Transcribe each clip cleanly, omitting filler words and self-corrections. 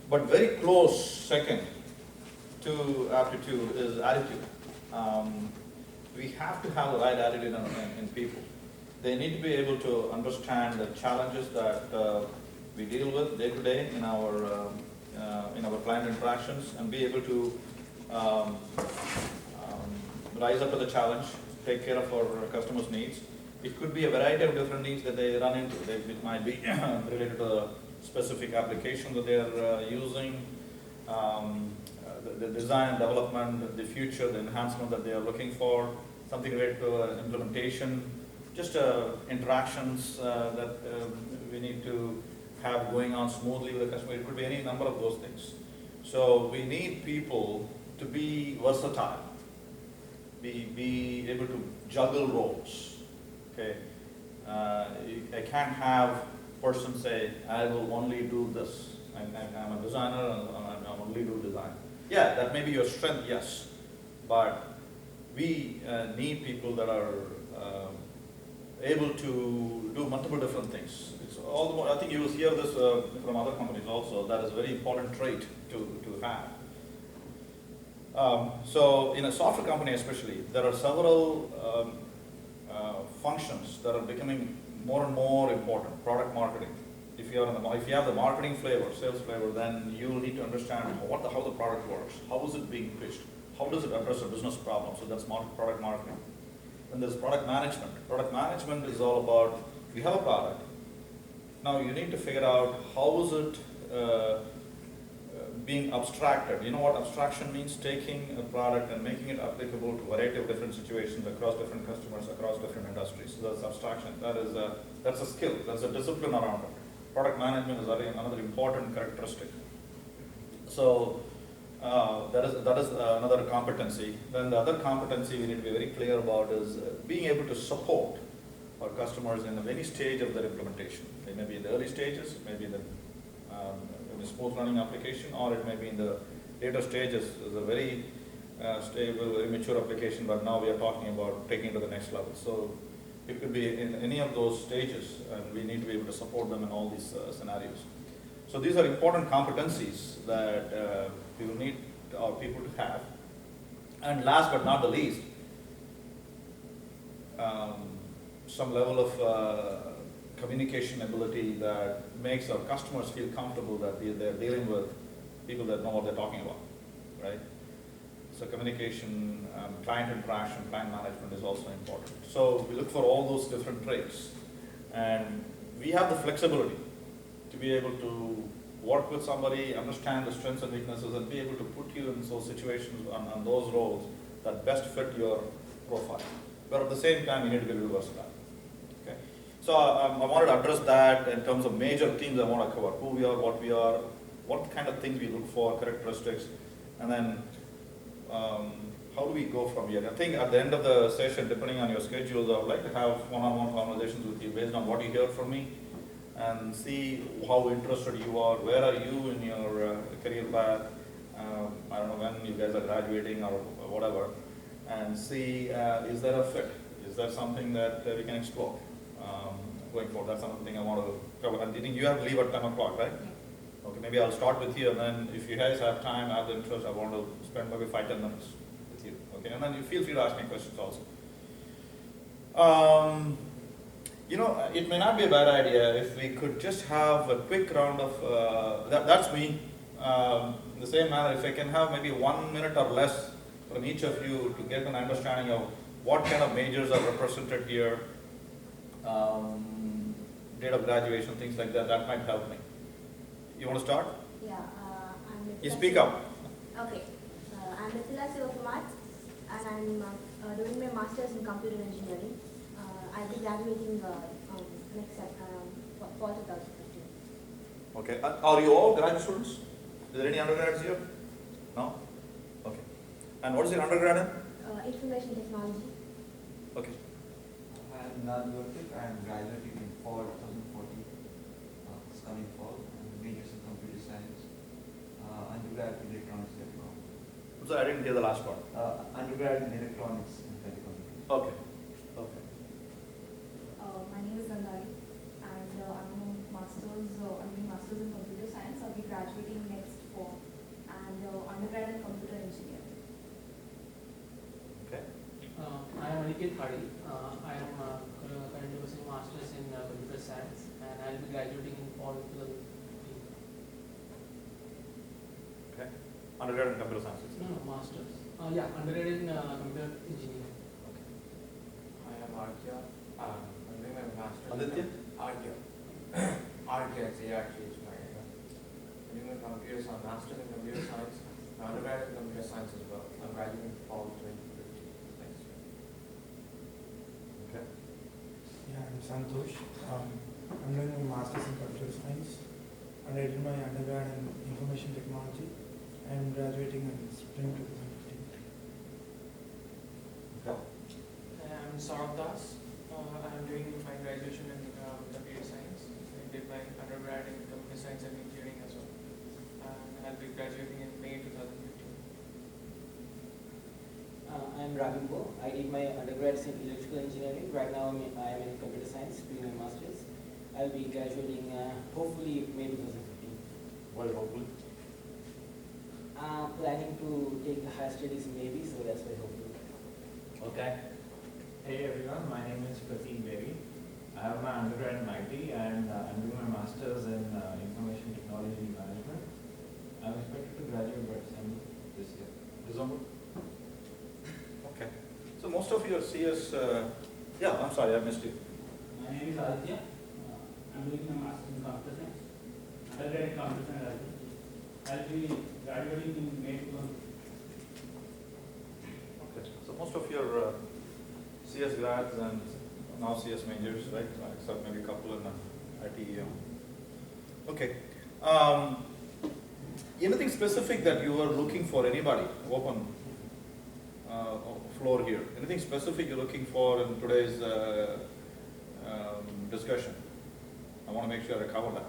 But very close second to aptitude is attitude. We have to have the right attitude in people. They need to be able to understand the challenges that we deal with day to day in our client interactions, and be able to um, rise up to the challenge, take care of our customers' needs. It could be a variety of different needs that they run into. It might be related to the specific application that they are using, the design and development, the future, the enhancement that they are looking for, something related to implementation, just interactions that we need to have going on smoothly with the customer. It could be any number of those things. So we need people to be versatile, be able to juggle roles. Okay, I can't have person say, I will only do this. I'm a designer and I only do design. Yeah, that may be your strength, yes, but we need people that are able to do multiple different things. It's all the more, I think you will hear this from other companies also. That is a very important trait to have. So in a software company especially, there are several functions that are becoming more and more important. Product marketing. If you have the marketing flavor, sales flavor, then you will need to understand how the product works, how is it being pitched, how does it address a business problem. So that's product marketing. Then there's product management. Product management is all about, you have a product. Now you need to figure out how is it being abstracted. You know what abstraction means? Taking a product and making it applicable to a variety of different situations across different customers, across different industries. So that's abstraction. That's a skill. That's a discipline around it. Product management is another important characteristic. So that is another competency. Then the other competency we need to be very clear about is being able to support our customers in any stage of their implementation. They may be in the early stages, maybe in the smooth running application, or it may be in the later stages. It's a very stable, very mature application, but now we are talking about taking it to the next level. So it could be in any of those stages, and we need to be able to support them in all these scenarios. So these are important competencies that we will need our people to have. And last but not the least, some level of communication ability that makes our customers feel comfortable that they're dealing with people that know what they're talking about, right? So communication, client interaction, client management is also important. So we look for all those different traits, and we have the flexibility to be able to work with somebody, understand the strengths and weaknesses, and be able to put you in those situations on those roles that best fit your profile. But at the same time, you need to be versatile. Okay. So I wanted to address that in terms of major themes I want to cover: who we are, what kind of things we look for, characteristics, and then how do we go from here. I think at the end of the session, depending on your schedules, I would like to have one-on-one conversations with you based on what you hear from me, and see how interested you are, where are you in your career path. I don't know when you guys are graduating or whatever, and see is there a fit? Is there something that we can explore going forward? That's another thing I want to cover. And I think you have to leave at 10 o'clock, right? Okay, maybe I'll start with you, and then if you guys have time, have the interest, I want to spend maybe 5-10 minutes with you. Okay, and then you feel free to ask me questions also. You know, it may not be a bad idea if we could just have a quick round of, that's me, in the same manner, if I can have maybe 1 minute or less from each of you to get an understanding of what kind of majors are represented here, date of graduation, things like that, that might help me. You want to start? Yeah, I'm You speak up. Okay, I'm Mithila Sivakumar, and I'm doing my master's in computer engineering. I'll be graduating next fall 2015. Okay. Are you all graduate students? Is there any undergrads here? No? Okay. And what is your undergrad in? Information technology. Okay. I'm Grad. I'm graduating in fall 2014. It's coming fall. I'm majors in computer science. Undergrad in electronics and telecom. I'm sorry, I didn't hear the last part. Undergrad in electronics and telecom. Okay. Okay. My name is Nandari, and I'm doing masters in computer science. I'll be graduating next undergrad in computer engineering. Okay. I am Aniket Khadi. I am currently pursuing Masters in Computer Science, and I will be graduating in fall 2015. Okay. Undergrad in computer science. No, Masters. Yeah, undergrad in Computer Engineering. I am Artya. I'm doing my master's. Aditya? Artya. Artya, actually, it's my. I'm doing my computer science, master's in computer science, my undergrad in computer science as well. I'm graduating fall 2015. Thanks. Okay. Yeah, I'm Santosh. I'm doing my master's in computer science and I did my undergrad in information technology. I'm graduating in spring 2015. Okay. I'm Saurabh Das. I'm doing my graduation in computer science. I did my undergrad in computer science and engineering as well. And I'll be graduating in May 2015. I'm Ravimbo. I did my undergrads in electrical engineering. Right now I am in computer science doing my master's. I'll be graduating hopefully May 2015. Well, hopefully. Planning to take the higher studies maybe, so that's why hopefully. Okay. Hey everyone, my name is Prateek Bedi. I have my undergrad in IT and I'm doing my master's in information technology management. I'm expected to graduate by December this year. December? Okay. So most of you are CS, yeah, I'm sorry, I missed you. My name is Aditya. I'm doing my master's in computer science. Undergrad in computer science. I'll be graduating in May 2015. Okay. So most of your CS grads and now CS majors, right? Except maybe a couple in IT. Okay. Anything specific that you are looking for? Anybody? Open floor here. Anything specific you're looking for in today's discussion? I want to make sure I cover that.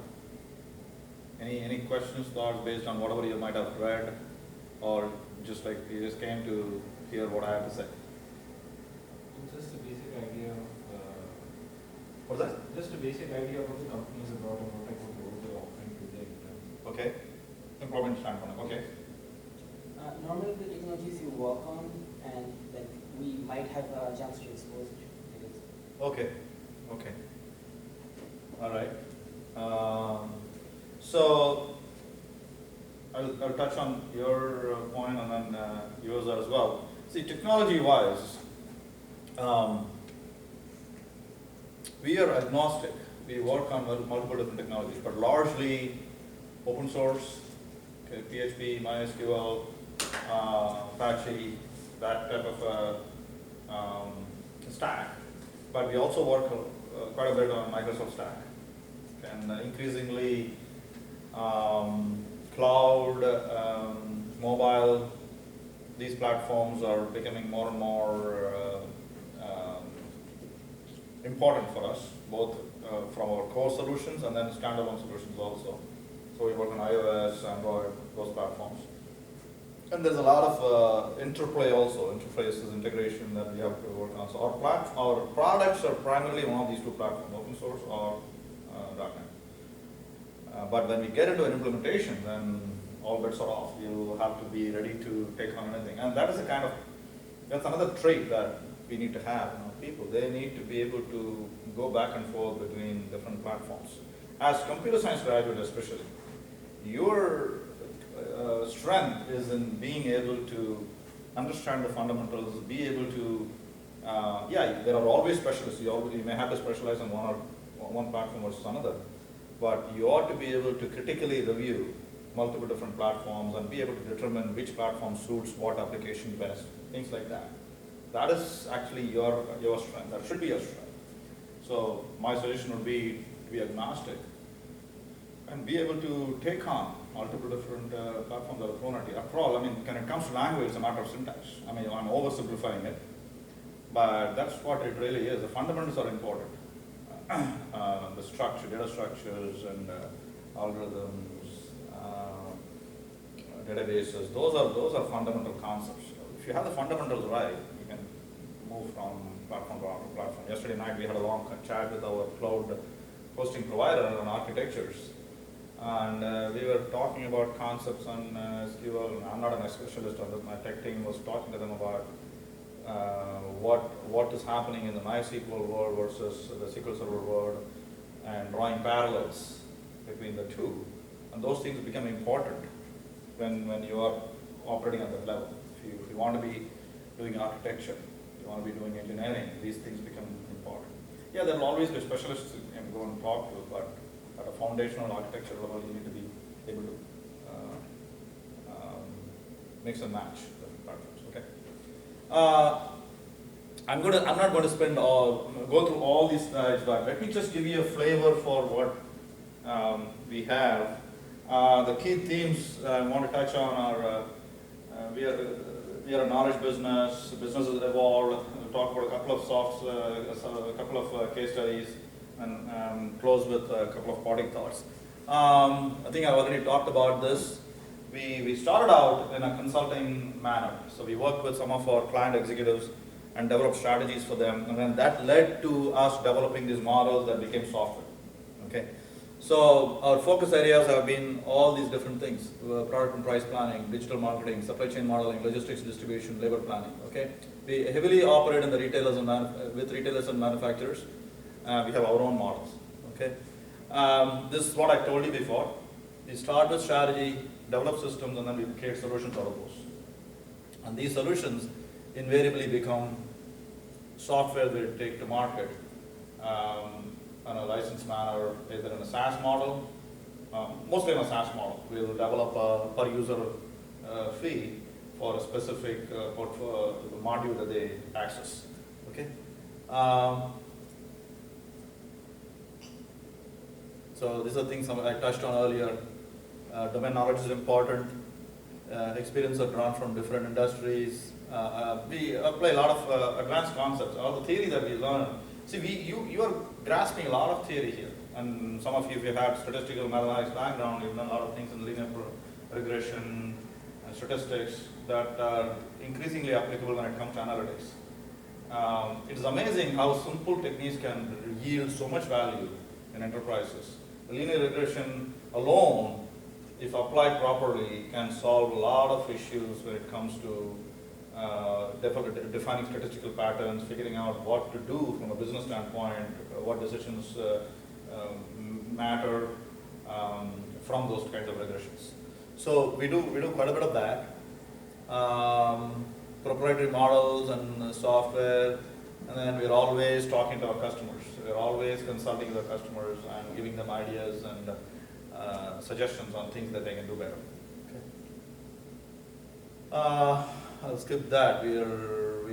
Any questions, thoughts based on whatever you might have read, or just like you just came to hear what I have to say? Just a basic idea of What's that? just a basic idea of what the company is about and what type of role they're offering to their interns. Okay. Employment standpoint. Okay. Normally the technologies you work on and that we might have a chance to expose to. Okay. Okay. All right. So I'll touch on your point and then yours as well. See, technology-wise, we are agnostic. We work on multiple different technologies, but largely open source, okay, PHP, MySQL, Apache, that type of stack. But we also work quite a bit on Microsoft stack, and increasingly cloud, mobile, these platforms are becoming more and more important for us, both from our core solutions and then standalone solutions also. So we work on iOS, Android, those platforms. And there's a lot of interplay also, interfaces, integration that we have to work on. So our products are primarily one of these two platforms, open source or .NET. But when we get into an implementation, then all bets are off. You have to be ready to take on anything. And that is that's another trait that we need to have. People, they need to be able to go back and forth between different platforms. As computer science graduate especially, your strength is in being able to understand the fundamentals, be able to, yeah, there are always specialists. You may have to specialize on one platform versus another, but you ought to be able to critically review multiple different platforms and be able to determine which platform suits what application best, things like that. That is actually your strength. That should be your strength. So my suggestion would be to be agnostic and be able to take on multiple different platforms that are thrown at you. After all, I mean, when it comes to language, it's a matter of syntax. I mean, I'm oversimplifying it, but that's what it really is. The fundamentals are important. The structure, data structures, and algorithms, databases. Those are fundamental concepts. If you have the fundamentals right, you can move from platform to platform. Yesterday night we had a long chat with our cloud hosting provider on architectures. And we were talking about concepts on SQL. I'm not an specialist on this. My tech team was talking to them about what is happening in the MySQL world versus the SQL Server world, and drawing parallels between the two. And those things become important when you are operating at that level. If you want to be doing architecture, you want to be doing engineering, these things become important. Yeah, there will always be specialists you can go and talk to, but at a foundational architecture level, you need to be able to mix and match different platforms. Okay. I'm not going to go through all these slides, but let me just give you a flavor for what we have. The key themes I want to touch on are we are a knowledge business. Business has evolved. We'll talk about a couple of case studies, and close with a couple of parting thoughts. I think I already talked about this. We started out in a consulting manner. So we worked with some of our client executives and developed strategies for them, and then that led to us developing these models that became software. Okay. So our focus areas have been all these different things: product and price planning, digital marketing, supply chain modeling, logistics distribution, labor planning. Okay. We heavily operate in the retailers and with retailers and manufacturers. We have our own models. Okay. This is what I told you before. We start with strategy, develop systems, and then we create solutions out of those. And these solutions invariably become software we take to market in a licensed manner, either in a SaaS model, mostly in a SaaS model. We'll develop a per user fee for a specific module that they access. Okay. So these are things I touched on earlier. Domain knowledge is important. Experience are drawn from different industries. We apply a lot of advanced concepts. All the theory that we learn. See, you are grasping a lot of theory here. And some of you, if you have statistical mathematics background, you've done a lot of things in linear regression and statistics that are increasingly applicable when it comes to analytics. It's amazing how simple techniques can yield so much value in enterprises. Linear regression alone, if applied properly, can solve a lot of issues when it comes to defining statistical patterns, figuring out what to do from a business standpoint, what decisions matter from those kinds of regressions. So we do quite a bit of that. Proprietary models and software, and then we're always talking to our customers. We're always consulting with our customers and giving them ideas and suggestions on things that they can do better. Okay. I'll skip that. We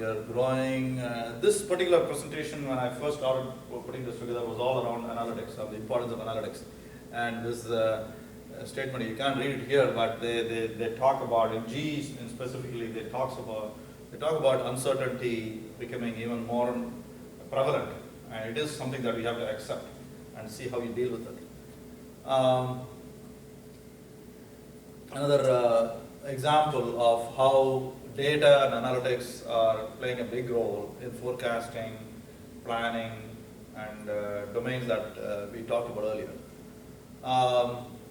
are growing. This particular presentation, when I first started putting this together, was all around analytics, of the importance of analytics. And this statement, you can't read it here, but they talk about, in G specifically, they talk about uncertainty becoming even more prevalent, and it is something that we have to accept and see how you deal with it. Another example of how data and analytics are playing a big role in forecasting, planning, and domains that we talked about earlier.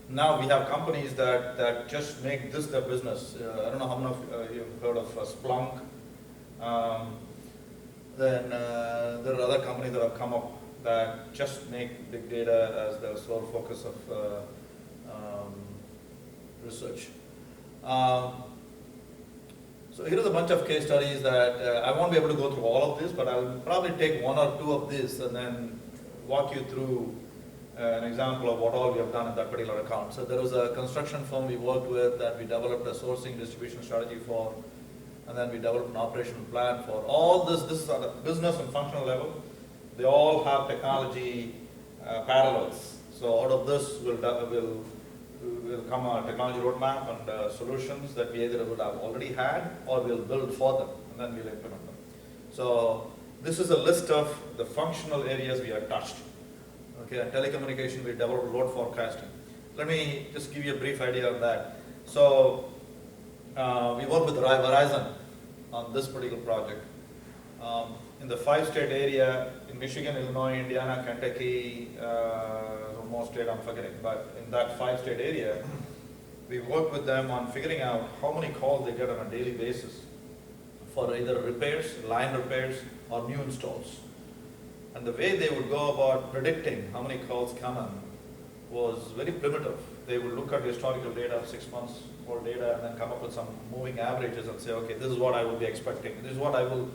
Now we have companies that just make this their business. I don't know how many of you have heard of Splunk. Then there are other companies that have come up that just make big data as their sole focus of research. So here is a bunch of case studies that I won't be able to go through all of this, but I'll probably take one or two of these and then walk you through an example of what all we have done in that particular account. So there was a construction firm we worked with that we developed a sourcing distribution strategy for, and then we developed an operational plan for. All this is at a business and functional level. They all have technology parallels. So out of this will come a technology roadmap and solutions that we either would have already had or we'll build for them, and then we'll implement them. So this is a list of the functional areas we have touched. Okay, and telecommunication, we developed load forecasting. Let me just give you a brief idea of that. So we work with Verizon on this particular project. In the 5-state area in Michigan, Illinois, Indiana, Kentucky, more state I'm forgetting, but in that 5-state area, we work with them on figuring out how many calls they get on a daily basis for either repairs, line repairs, or new installs. And the way they would go about predicting how many calls come in was very primitive. They would look at historical data, 6 months old data, and then come up with some moving averages and say, okay, this is what I will be expecting. This is what I will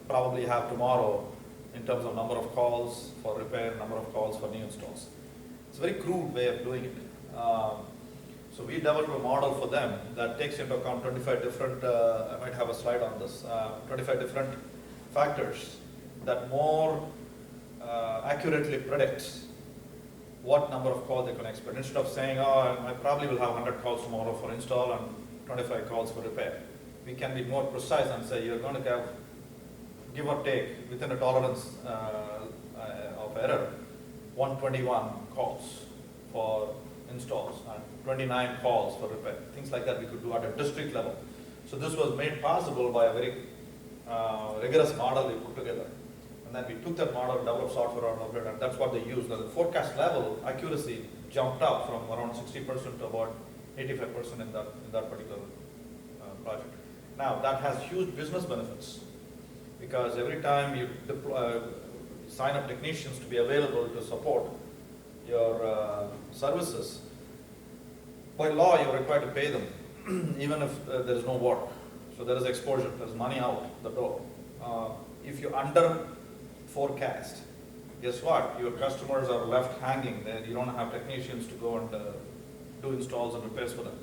probably have tomorrow in terms of number of calls for repair, number of calls for new installs. It's a very crude way of doing it. So we developed a model for them that takes into account 25 different, I might have a slide on this, 25 different factors that more accurately predicts what number of calls they can expect. Instead of saying, oh, I probably will have 100 calls tomorrow for install and 25 calls for repair, we can be more precise and say you're going to have, give or take, within a tolerance of error, 121 calls for installs and 29 calls for repair. Things like that we could do at a district level. So this was made possible by a very rigorous model we put together. And then we took that model, developed software out of it, and that's what they used. Now, the forecast level accuracy jumped up from around 60% to about 85% in that particular project. Now, that has huge business benefits because every time you sign up technicians to be available to support your services, by law you're required to pay them even if there is no work. So there is exposure, there's money out the door. If you under forecast, guess what? Your customers are left hanging there. You don't have technicians to go and do installs and repairs for them.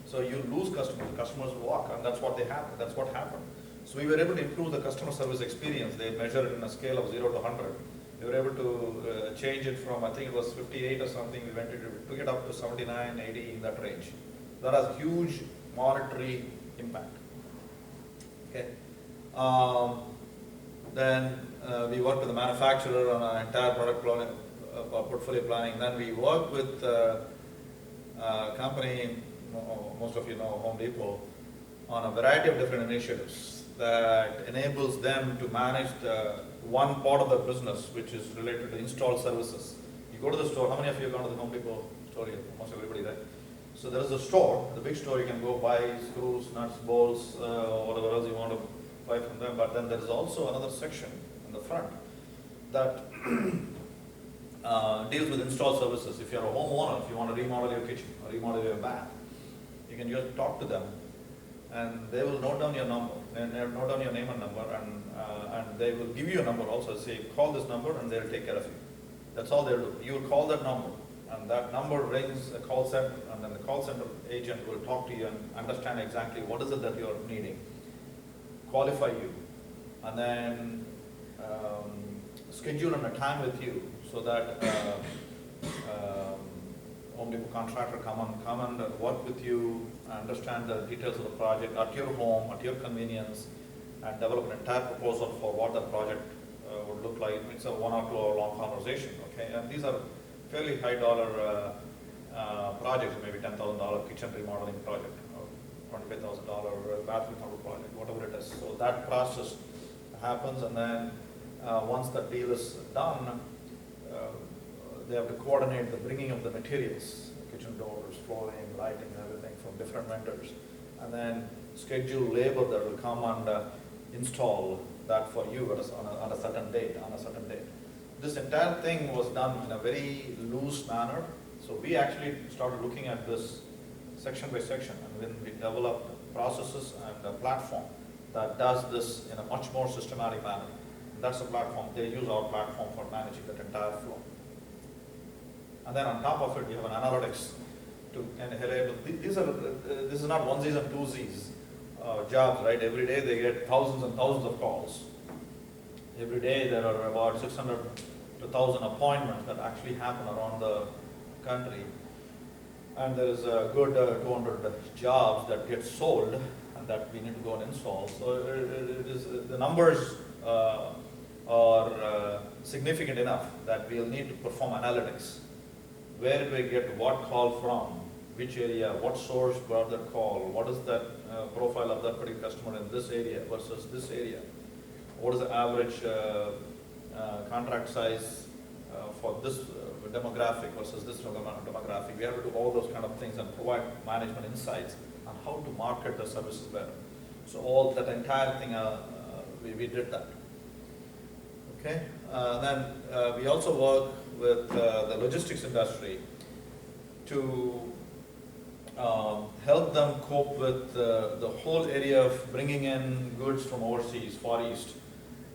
So you lose customers. Customers walk, and that's what That's what happened. So we were able to improve the customer service experience. They measured it in a scale of 0 to 100. We were able to change it from, I think it was 58 or something. We went to took it up to 79, 80 in that range. That has huge monetary impact. Okay. Then we worked with the manufacturer on our entire product portfolio planning. Then we worked with a company, most of you know, Home Depot, on a variety of different initiatives that enables them to manage the one part of the business which is related to install services. You go to the store, how many of you have gone to the Home Depot store here? Almost everybody there. So there is a store, the big store, you can go buy screws, nuts, bolts, whatever else you want to buy from them, but then there is also another section in the front that deals with install services. If you're a homeowner, if you want to remodel your kitchen or remodel your bath, you can just talk to them and they will note down your number, and note down your name and number, and they will give you a number also, say call this number and they'll take care of you. That's all they'll do. You will call that number and that number rings a call center, and then the call center agent will talk to you and understand exactly what is it that you're needing, qualify you, and then schedule a time with you so that Home Depot contractor come and work with you, understand the details of the project at your home, at your convenience, and develop an entire proposal for what the project would look like. It's a 1 or 2 hour long conversation, okay? And these are fairly high dollar projects, maybe $10,000 kitchen remodeling project, or $25,000 bathroom remodel project, whatever it is. So that process happens, and then once the deal is done, they have to coordinate the bringing of the materials, kitchen doors, flooring, lighting, everything from different vendors, and then schedule labor that will come and install that for you on a certain date, This entire thing was done in a very loose manner. So we actually started looking at this section by section, and then we developed processes and a platform that does this in a much more systematic manner. And that's the platform. They use our platform for managing that entire flow. And then on top of it, we have an analytics to enable. This is not onesies and twosies jobs, right? Every day they get thousands and thousands of calls. Every day there are about 600 to 1,000 appointments that actually happen around the country. And there is a good 200 jobs that get sold and that we need to go and install. So the numbers are significant enough that we'll need to perform analytics. Where do we get what call from? Which area? What source brought that call? What is that profile of that particular customer in this area versus this area? What is the average contract size for this demographic versus this demographic. We have to do all those kind of things and provide management insights on how to market the services better. So all that entire thing, we did that. Okay. Then we also work with the logistics industry to help them cope with the whole area of bringing in goods from overseas, Far East.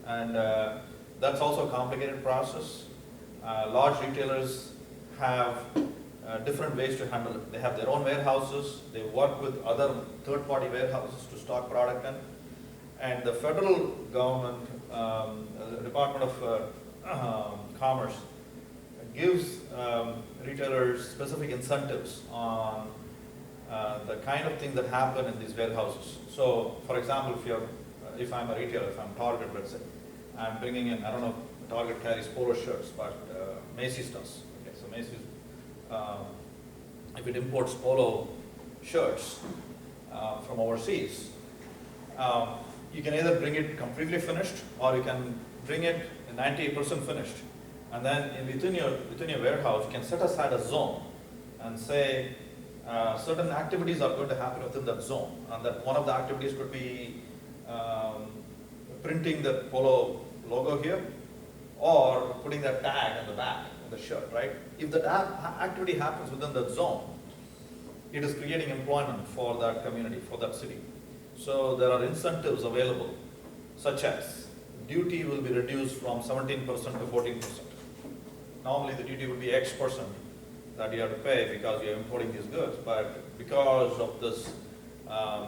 And that's also a complicated process. Large retailers have different ways to handle it. They have their own warehouses. They work with other third-party warehouses to stock product in. And the federal government, the Department of Commerce, gives retailers specific incentives on the kind of thing that happen in these warehouses. So, for example, if I'm a retailer, if I'm Target, let's say, I'm bringing in, I don't know if Target carries polo shirts, but Macy's does. Okay, so Macy's, if it imports polo shirts from overseas, you can either bring it completely finished, or you can bring it 98% finished. And then within your warehouse, you can set aside a zone and say certain activities are going to happen within that zone. And that one of the activities could be printing the polo logo here, or putting that tag on the back of the shirt, right? If that activity happens within that zone, it is creating employment for that community, for that city. So there are incentives available, such as duty will be reduced from 17% to 14%. Normally the duty would be X percent that you have to pay because you're importing these goods, but because of this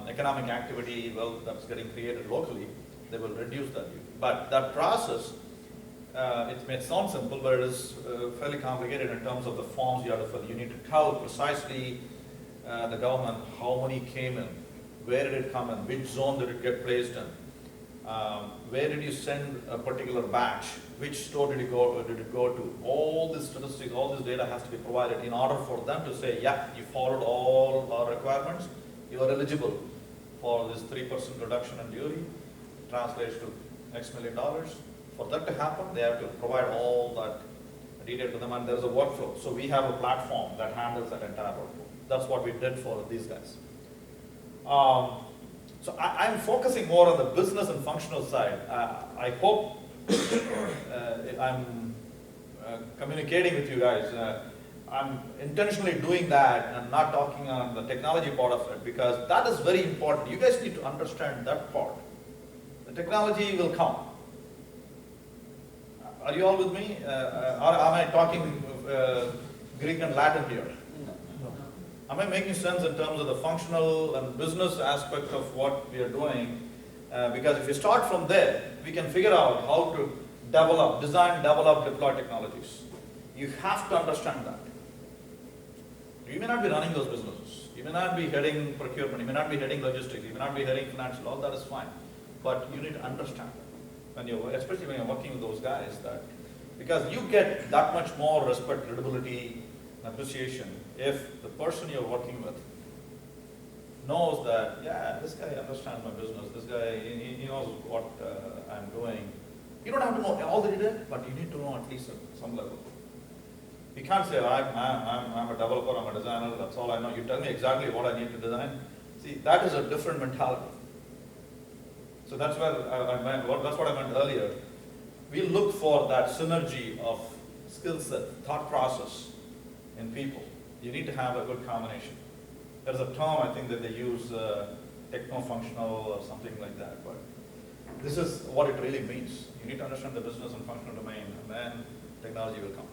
economic activity, well, that's getting created locally, they will reduce that duty. But that process, it may sound simple, but it is fairly complicated in terms of the forms you have to fill. You need to tell precisely the government how many came in, where did it come in, which zone did it get placed in, where did you send a particular batch, which store did it go to. All this statistics, all this data has to be provided in order for them to say, yeah, you followed all our requirements, you are eligible for this 3% reduction in duty, translates to X million dollars. For that to happen, they have to provide all that detail to them, and there's a workflow. So we have a platform that handles that entire workflow. That's what we did for these guys. So I'm focusing more on the business and functional side. I hope I'm communicating with you guys. I'm intentionally doing that and not talking on the technology part of it, because that is very important. You guys need to understand that part. The technology will come. Are you all with me? Or am I talking Greek and Latin here? Am I making sense in terms of the functional and business aspect of what we are doing? Because if you start from there, we can figure out how to develop, design, develop, deploy technologies. You have to understand that. You may not be running those businesses. You may not be heading procurement. You may not be heading logistics. You may not be heading financial. All that is fine. But you need to understand that. Especially when you're working with those guys, because you get that much more respect, credibility, and appreciation if the person you're working with knows that, yeah, this guy understands my business, this guy, he knows what I'm doing. You don't have to know all that he did, but you need to know at least at some level. You can't say, I'm a developer, I'm a designer, that's all I know. You tell me exactly what I need to design. See, that is a different mentality. So that's where that's what I meant earlier. We look for that synergy of skill set, thought process in people. You need to have a good combination. There's a term I think that they use, techno-functional or something like that, but this is what it really means. You need to understand the business and functional domain, and then technology will come.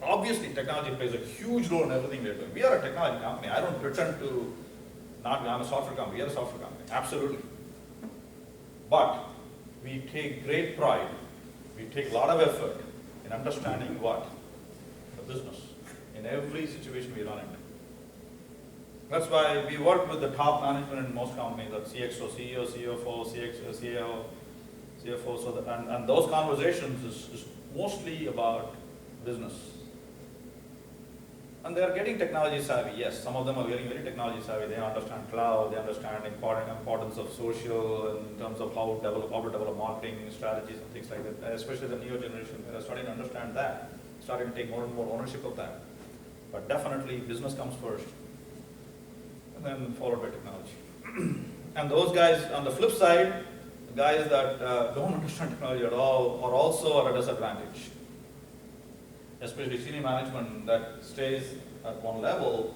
Obviously, technology plays a huge role in everything we're doing. We are a technology company. I don't pretend to not be, I'm a software company. We are a software company, absolutely. But we take great pride, we take a lot of effort in understanding what? The business. In every situation we run into. That's why we work with the top management in most companies, like CXO, CEO, CFO, CAO, CFO, so that, and those conversations is mostly about business. And they are getting technology savvy, yes. Some of them are getting very technology savvy. They understand cloud, they understand importance of social in terms of how to develop marketing strategies and things like that. Especially the neo generation, they are starting to understand that. starting to take more and more ownership of that. But definitely business comes first, and then followed by technology. And those guys, on the flip side, the guys that don't understand technology at all are also at a disadvantage. Especially senior management that stays at one level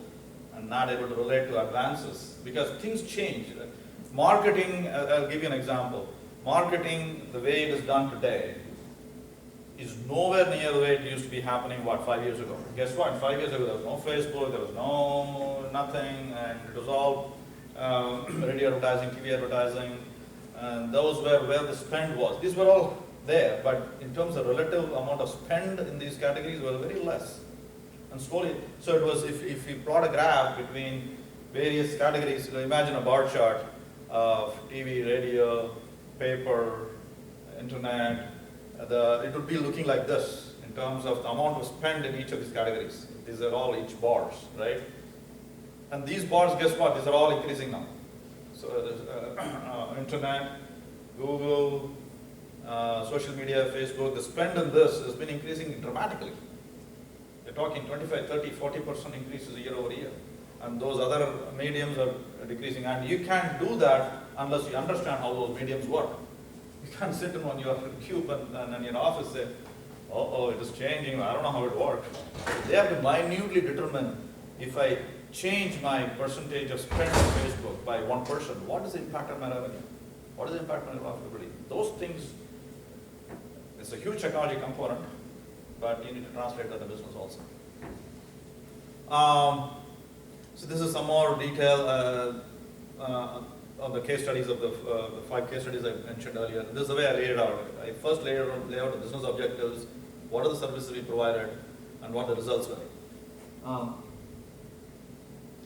and not able to relate to advances, because things change. Marketing, I'll give you an example. Marketing, the way it is done today, is nowhere near the way it used to be happening, 5 years ago. Guess what? 5 years ago, there was no Facebook, there was no nothing, and it was all radio advertising, TV advertising, and those were where the spend was. These were all there, but in terms of relative amount of spend in these categories were very less. And slowly, so it was, if you plot a graph between various categories, imagine a bar chart of TV, radio, paper, internet, it would be looking like this in terms of the amount of spend in each of these categories. These are all each bars, right? And these bars, guess what? These are all increasing now. So there's internet, Google, social media, Facebook, the spend in this has been increasing dramatically. We're talking 25, 30, 40% increases year over year. And those other mediums are decreasing. And you can't do that unless you understand how those mediums work. You can't sit in on your cube and in your office say, oh, it is changing, I don't know how it works. They have to minutely determine, if I change my percentage of spend on Facebook by 1%, what is the impact on my revenue? What is the impact on my profitability? Those things, it's a huge technology component, but you need to translate that to business also. So this is some more detail on the case studies of the 5 case studies I mentioned earlier. This is the way I laid it out. I first lay out the business objectives, what are the services we provided, and what the results were.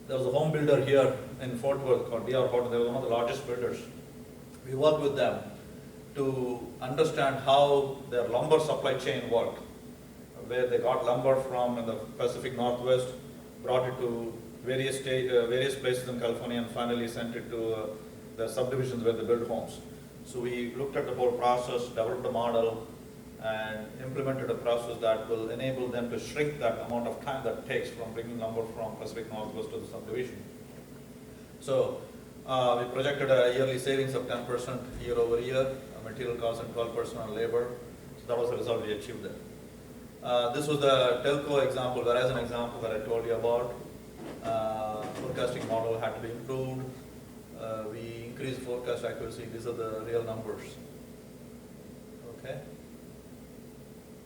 There was a home builder here in Fort Worth called DR Horton. They were one of the largest builders. We worked with them to understand how their lumber supply chain worked, where they got lumber from in the Pacific Northwest, brought it to various places in California, and finally sent it to the subdivisions where they build homes. So we looked at the whole process, developed a model, and implemented a process that will enable them to shrink that amount of time that it takes from bringing lumber from Pacific Northwest to the subdivision. So we projected a yearly savings of 10% year over year, material costs, and 12% on labor. So that was the result we achieved there. This was the telco example, Verizon example that I told you about. Forecasting model had to be improved. We increased forecast accuracy. These are the real numbers. Okay.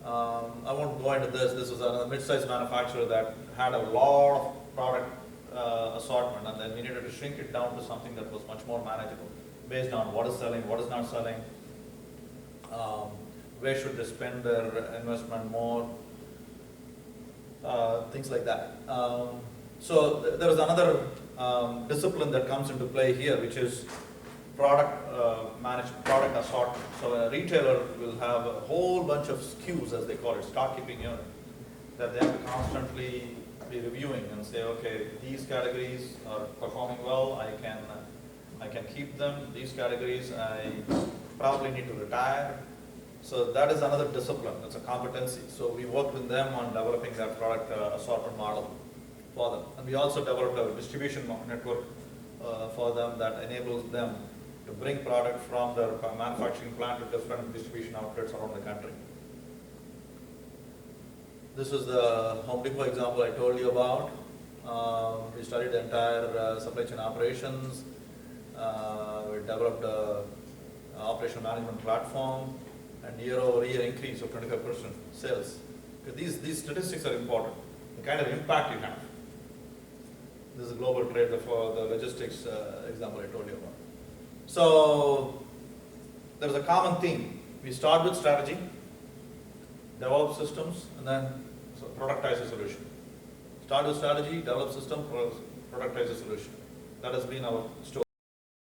I won't go into this. This was a mid-sized manufacturer that had a lot of product assortment, and then we needed to shrink it down to something that was much more manageable, based on what is selling, what is not selling, where should they spend their investment more, things like that. So there is another discipline that comes into play here, which is product management, product assortment. So a retailer will have a whole bunch of SKUs, as they call it, stock keeping unit, that they have to constantly be reviewing and say, okay, these categories are performing well, I can keep them. These categories I probably need to retire. So that is another discipline. It's a competency. So we worked with them on developing that product assortment model for them. And we also developed a distribution network for them that enables them to bring product from their manufacturing plant to different distribution outlets around the country. This is the Home Depot example I told you about. We studied the entire supply chain operations. We developed an operational management platform, and year over year increase of 25% sales. Because these statistics are important, the kind of impact you have. This is a global trade for the logistics example I told you about. So there's a common theme. We start with strategy, develop systems, and then productize a solution. Start with strategy, develop system, productize a solution. That has been our story.